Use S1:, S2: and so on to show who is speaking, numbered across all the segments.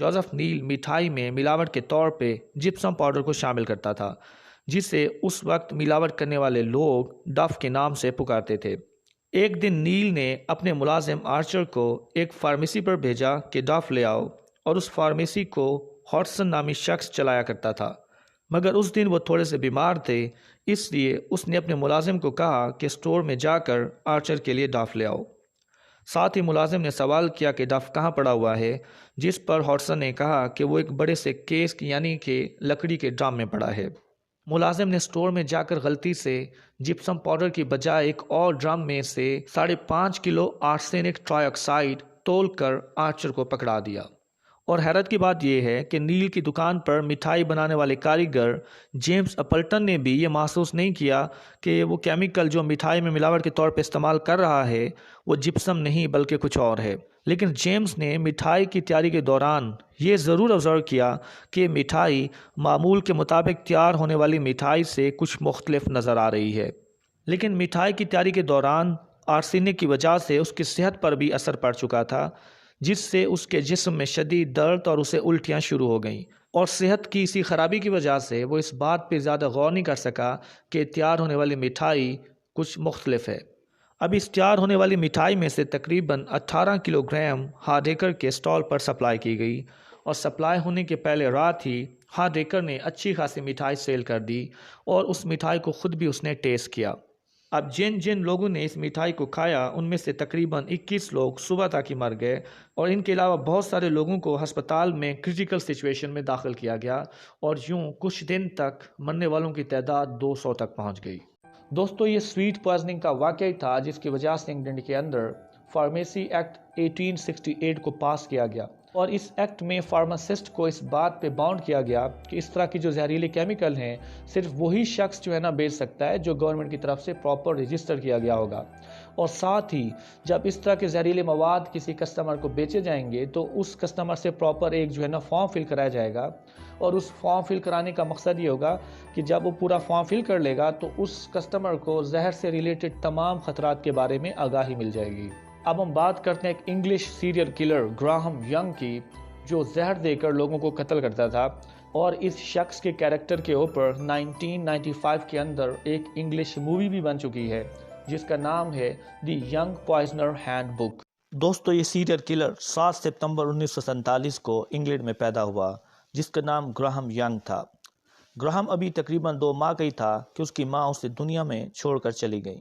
S1: Joseph نیل مٹھائی میں ملاوٹ کے طور پہ جپسم پاؤڈر کو شامل کرتا تھا، جسے اس وقت ملاوٹ کرنے والے لوگ ڈف کے نام سے پکارتے تھے۔ ایک دن نیل نے اپنے ملازم آرچر کو ایک فارمیسی پر بھیجا کہ ڈف لے آؤ، اور اس فارمیسی کو ہاٹسن نامی شخص چلایا کرتا تھا، مگر اس دن وہ تھوڑے سے بیمار تھے، اس لیے اس نے اپنے ملازم کو کہا کہ اسٹور میں جا کر آرچر کے لیے ڈف لے آؤ۔ ساتھ ہی ملازم نے سوال کیا کہ ڈف کہاں پڑا ہوا ہے، جس پر ہاٹسن نے کہا کہ وہ ایک بڑے سے کیس یعنی کہ لکڑی کے ڈرم میں پڑا ہے۔ ملازم نے اسٹور میں جا کر غلطی سے جپسم پاؤڈر کی بجائے ایک اور ڈرم میں سے 5.5 کلو آرسینک ٹرائی آکسائڈ تول کر آرچر کو پکڑا دیا۔ اور حیرت کی بات یہ ہے کہ نیل کی دکان پر مٹھائی بنانے والے کاریگر جیمز اپلٹن نے بھی یہ محسوس نہیں کیا کہ وہ کیمیکل جو مٹھائی میں ملاوٹ کے طور پہ استعمال کر رہا ہے وہ جپسم نہیں بلکہ کچھ اور ہے۔ لیکن جیمز نے مٹھائی کی تیاری کے دوران یہ ضرور آبزرو کیا کہ مٹھائی معمول کے مطابق تیار ہونے والی مٹھائی سے کچھ مختلف نظر آ رہی ہے، لیکن مٹھائی کی تیاری کے دوران آرسینک کی وجہ سے اس کی صحت پر بھی اثر پڑ چکا تھا، جس سے اس کے جسم میں شدید درد اور اسے الٹیاں شروع ہو گئیں، اور صحت کی اسی خرابی کی وجہ سے وہ اس بات پہ زیادہ غور نہیں کر سکا کہ تیار ہونے والی مٹھائی کچھ مختلف ہے۔ اب اس تیار ہونے والی مٹھائی میں سے تقریباً 18 کلو گرام ہارڈیکر کے اسٹال پر سپلائی کی گئی، اور سپلائی ہونے کے پہلے رات ہی ہارڈیکر نے اچھی خاصی مٹھائی سیل کر دی، اور اس مٹھائی کو خود بھی اس نے ٹیسٹ کیا۔ اب جن لوگوں نے اس مٹھائی کو کھایا ان میں سے تقریباً 21 لوگ صبح تک ہی مر گئے، اور ان کے علاوہ بہت سارے لوگوں کو ہسپتال میں کریٹیکل سچویشن میں داخل کیا گیا، اور یوں کچھ دن تک مرنے والوں کی تعداد 200 تک پہنچ گئی۔ دوستو، یہ سویٹ پوائزننگ کا واقعہ تھا جس کی وجہ سے انگلینڈ کے اندر فارمیسی ایکٹ 1868 کو پاس کیا گیا، اور اس ایکٹ میں فارماسسٹ کو اس بات پہ باؤنڈ کیا گیا کہ اس طرح کی جو زہریلے کیمیکل ہیں صرف وہی شخص جو ہے نا بیچ سکتا ہے جو گورنمنٹ کی طرف سے پراپر رجسٹر کیا گیا ہوگا، اور ساتھ ہی جب اس طرح کے زہریلے مواد کسی کسٹمر کو بیچے جائیں گے تو اس کسٹمر سے پراپر ایک جو ہے نا فارم فل کرایا جائے گا، اور اس فارم فل کرانے کا مقصد یہ ہوگا کہ جب وہ پورا فارم فل کر لے گا تو اس کسٹمر کو زہر سے ریلیٹڈ تمام خطرات کے بارے میں آگاہی مل جائے گی۔ اب ہم بات کرتے ہیں ایک English serial killer Graham young کی، جو زہر دے کر لوگوں کو قتل کرتا تھا، اور اس شخص کے کیریکٹر کے اوپر 1995 کے اندر ایک انگلش مووی بھی بن چکی ہے جس کا نام ہے دی ینگ پوائزنر ہینڈ بک۔ دوستو، یہ سیریل کلر 7 ستمبر 1947 کو انگلینڈ میں پیدا ہوا، جس کا نام گراہم ینگ تھا۔ گراہم ابھی تقریباً 2 ماہ کا ہی تھا کہ اس کی ماں اسے دنیا میں چھوڑ کر چلی گئی۔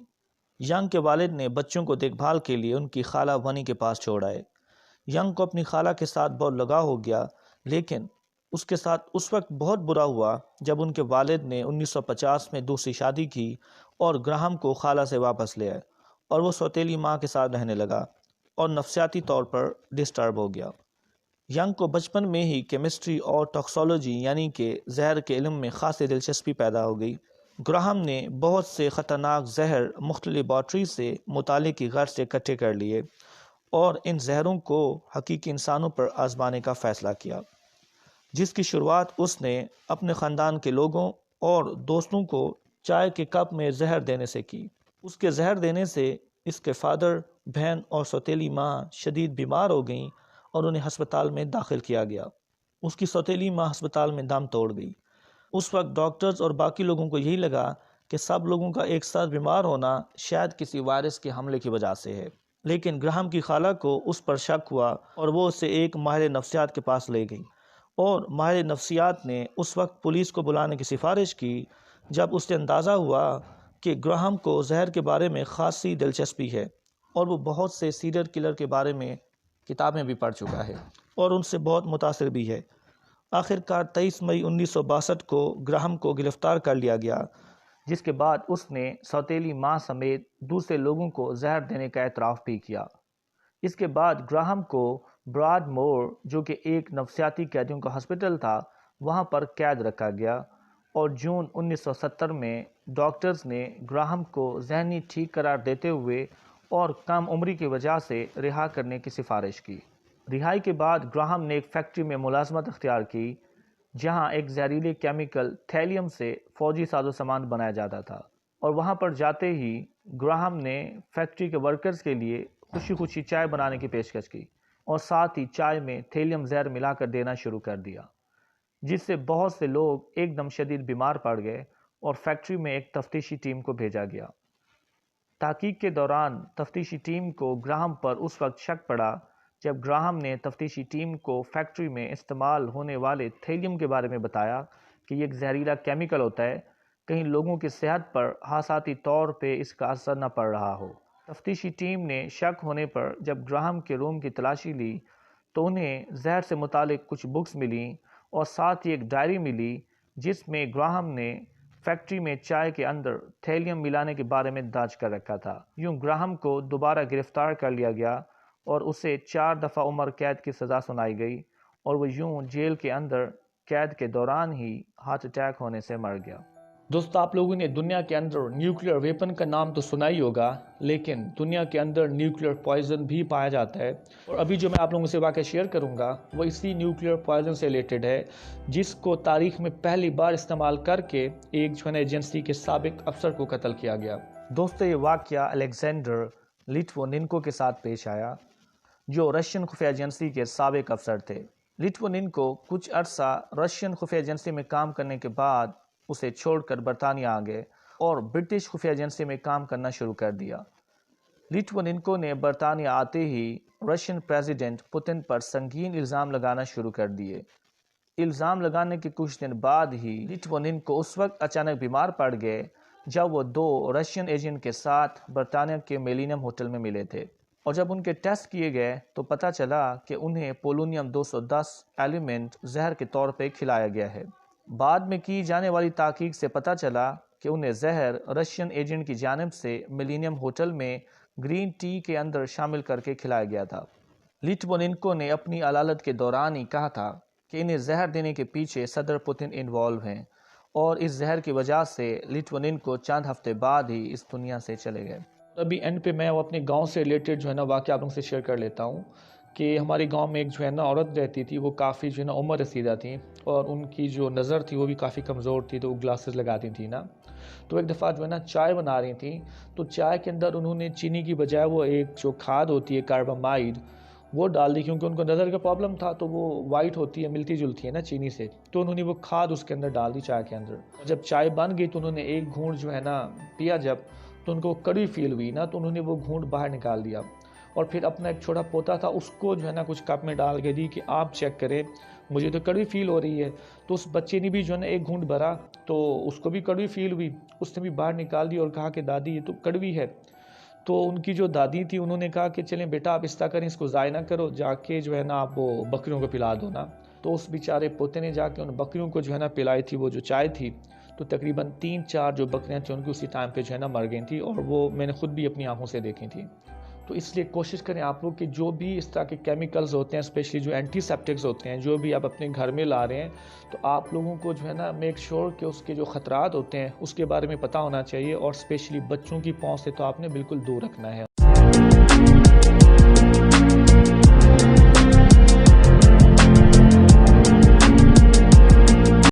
S1: ینگ کے والد نے بچوں کو دیکھ بھال کے لیے ان کی خالہ ونی کے پاس چھوڑ آئے۔ ینگ کو اپنی خالہ کے ساتھ بہت لگاؤ ہو گیا، لیکن اس کے ساتھ اس وقت بہت برا ہوا جب ان کے والد نے 1950 میں دوسری شادی کی اور گراہم کو خالہ سے واپس لے آئے، اور وہ سوتیلی ماں کے ساتھ رہنے لگا اور نفسیاتی طور پر ڈسٹرب ہو گیا۔ ینگ کو بچپن میں ہی کیمسٹری اور ٹاکسالوجی یعنی کہ زہر کے علم میں خاصی دلچسپی پیدا ہو گئی۔ گراہم نے بہت سے خطرناک زہر مختلف لیبارٹری سے مطالعے کی غرض سے اکٹھے کر لیے، اور ان زہروں کو حقیقی انسانوں پر آزمانے کا فیصلہ کیا، جس کی شروعات اس نے اپنے خاندان کے لوگوں اور دوستوں کو چائے کے کپ میں زہر دینے سے کی۔ اس کے زہر دینے سے اس کے فادر، بہن اور سوتیلی ماں شدید بیمار ہو گئیں اور انہیں ہسپتال میں داخل کیا گیا۔ اس کی سوتیلی ماں ہسپتال میں دم توڑ گئی۔ اس وقت ڈاکٹرز اور باقی لوگوں کو یہی لگا کہ سب لوگوں کا ایک ساتھ بیمار ہونا شاید کسی وائرس کے حملے کی وجہ سے ہے، لیکن گراہم کی خالہ کو اس پر شک ہوا اور وہ اسے ایک ماہر نفسیات کے پاس لے گئی، اور ماہر نفسیات نے اس وقت پولیس کو بلانے کی سفارش کی جب اس سے اندازہ ہوا کہ گراہم کو زہر کے بارے میں خاصی دلچسپی ہے، اور وہ بہت سے سیریل کلر کے بارے میں کتابیں بھی پڑھ چکا ہے اور ان سے بہت متاثر بھی ہے۔ آخرکار 23 مئی 1962 کو گراہم کو گرفتار کر لیا گیا، جس کے بعد اس نے سوتیلی ماں سمیت دوسرے لوگوں کو زہر دینے کا اعتراف بھی کیا۔ اس کے بعد گراہم کو براڈ مور، جو کہ ایک نفسیاتی قیدیوں کا ہسپتال تھا، وہاں پر قید رکھا گیا، اور جون 1970 میں ڈاکٹرز نے گراہم کو ذہنی ٹھیک قرار دیتے ہوئے اور کم عمری کی وجہ سے رہا کرنے کی سفارش کی۔ رہائی کے بعد گراہم نے ایک فیکٹری میں ملازمت اختیار کی جہاں ایک زہریلے کیمیکل تھیلیم سے فوجی ساز و سامان بنایا جاتا تھا، اور وہاں پر جاتے ہی گراہم نے فیکٹری کے ورکرز کے لیے خوشی خوشی چائے بنانے کی پیشکش کی، اور ساتھ ہی چائے میں تھیلیم زہر ملا کر دینا شروع کر دیا، جس سے بہت سے لوگ ایک دم شدید بیمار پڑ گئے اور فیکٹری میں ایک تفتیشی ٹیم کو بھیجا گیا۔ تحقیق کے دوران تفتیشی ٹیم کو گراہم پر اس وقت شک پڑا جب گراہم نے تفتیشی ٹیم کو فیکٹری میں استعمال ہونے والے تھیلیم کے بارے میں بتایا کہ یہ ایک زہریلا کیمیکل ہوتا ہے، کہیں لوگوں کی صحت پر حساسی طور پہ اس کا اثر نہ پڑ رہا ہو۔ تفتیشی ٹیم نے شک ہونے پر جب گراہم کے روم کی تلاشی لی تو انہیں زہر سے متعلق کچھ بکس ملیں اور ساتھ ہی ایک ڈائری ملی جس میں گراہم نے فیکٹری میں چائے کے اندر تھیلیم ملانے کے بارے میں درج کر رکھا تھا۔ یوں گراہم کو دوبارہ گرفتار کر لیا گیا اور اسے 4 دفعہ عمر قید کی سزا سنائی گئی اور وہ یوں جیل کے اندر قید کے دوران ہی ہارٹ اٹیک ہونے سے مر گیا۔ دوستو، آپ لوگوں نے دنیا کے اندر نیوکلیئر ویپن کا نام تو سنا ہی ہوگا، لیکن دنیا کے اندر نیوکلیئر پوائزن بھی پایا جاتا ہے، اور ابھی جو میں آپ لوگوں سے واقعہ شیئر کروں گا وہ اسی نیوکلیئر پوائزن سے ریلیٹڈ ہے، جس کو تاریخ میں پہلی بار استعمال کر کے ایک ایجنسی کے سابق افسر کو قتل کیا گیا۔ دوستو، یہ واقعہ الیگزینڈر لیٹوینینکو کے ساتھ پیش آیا، جو رشین خفیہ ایجنسی کے سابق افسر تھے۔ لیٹوینینکو کچھ عرصہ رشین خفیہ ایجنسی میں کام کرنے کے بعد اسے چھوڑ کر برطانیہ آ گئے اور برٹش خفیہ ایجنسی میں کام کرنا شروع کر دیا۔ لیٹوینینکو نے برطانیہ آتے ہی رشین پریزیڈنٹ پوتن پر سنگین الزام لگانا شروع کر دیے۔ الزام لگانے کے کچھ دن بعد ہی لیٹوینینکو اس وقت اچانک بیمار پڑ گئے جب وہ 2 رشین ایجنٹ کے ساتھ برطانیہ کے میلینیم ہوٹل میں ملے تھے، اور جب ان کے ٹیسٹ کیے گئے تو پتہ چلا کہ انہیں پولونیم 210 ایلیمنٹ زہر کے طور پہ کھلایا گیا ہے۔ بعد میں کی جانے والی تحقیق سے پتہ چلا کہ انہیں زہر رشین ایجنٹ کی جانب سے ملینیم ہوٹل میں گرین ٹی کے اندر شامل کر کے کھلایا گیا تھا۔ لیٹوینینکو نے اپنی علالت کے دوران ہی کہا تھا کہ انہیں زہر دینے کے پیچھے صدر پوتن انوالو ہیں، اور اس زہر کی وجہ سے لیٹوینینکو چند ہفتے بعد ہی اس دنیا سے چلے گئے۔ ابھی اینڈ پہ میں وہ اپنے گاؤں سے ریلیٹڈ واقعہ آپ لوگوں سے شیئر کر لیتا ہوں کہ ہمارے گاؤں میں ایک عورت رہتی تھی، وہ کافی عمر رسیدہ تھیں، اور ان کی جو نظر تھی وہ بھی کافی کمزور تھی، تو وہ گلاسز لگاتی تھیں نا۔ تو ایک دفعہ چائے بنا رہی تھیں، تو چائے کے اندر انہوں نے چینی کی بجائے وہ ایک جو کھاد ہوتی ہے کاربامائڈ وہ ڈال دی، کیونکہ ان کو نظر کا پرابلم تھا، تو وہ وائٹ ہوتی ہے، ملتی جلتی ہے نا چینی سے، تو انہوں نے وہ کھاد اس کے اندر ڈال دی چائے کے اندر۔ جب چائے بن گئی تو انہوں نے ایک گھونٹ پیا جب، تو ان کو کڑوی فیل ہوئی نا، تو انہوں نے وہ گھونٹ باہر نکال دیا، اور پھر اپنا ایک چھوٹا پوتا تھا اس کو کچھ کپ میں ڈال کے دی کہ آپ چیک کریں، مجھے تو کڑوی فیل ہو رہی ہے۔ تو اس بچے نے بھی ایک گھونٹ بھرا تو اس کو بھی کڑوی فیل ہوئی، اس نے بھی باہر نکال دی اور کہا کہ دادی یہ تو کڑوی ہے۔ تو ان کی جو دادی تھی انہوں نے کہا کہ چلیں بیٹا آپ اس طرح کریں، اس کو ضائع نہ کرو، جا کے آپ وہ بکریوں کو پلا دو نا۔ تو اس بیچارے پوتے نے جا کے ان بکریوں کو پلائی تھی وہ جو چائے تھی، تو تقریباً 3-4 جو بکریاں تھیں ان کی اسی ٹائم پہ مر گئی تھیں، اور وہ میں نے خود بھی اپنی آنکھوں سے دیکھی تھی۔ تو اس لیے کوشش کریں آپ لوگ کہ جو بھی اس طرح کے کیمیکلز ہوتے ہیں، اسپیشلی جو اینٹی سیپٹکس ہوتے ہیں، جو بھی آپ اپنے گھر میں لا رہے ہیں، تو آپ لوگوں کو میک شور کہ اس کے جو خطرات ہوتے ہیں اس کے بارے میں پتہ ہونا چاہیے، اور اسپیشلی بچوں کی پہنچ سے تو آپ نے بالکل دور رکھنا ہے۔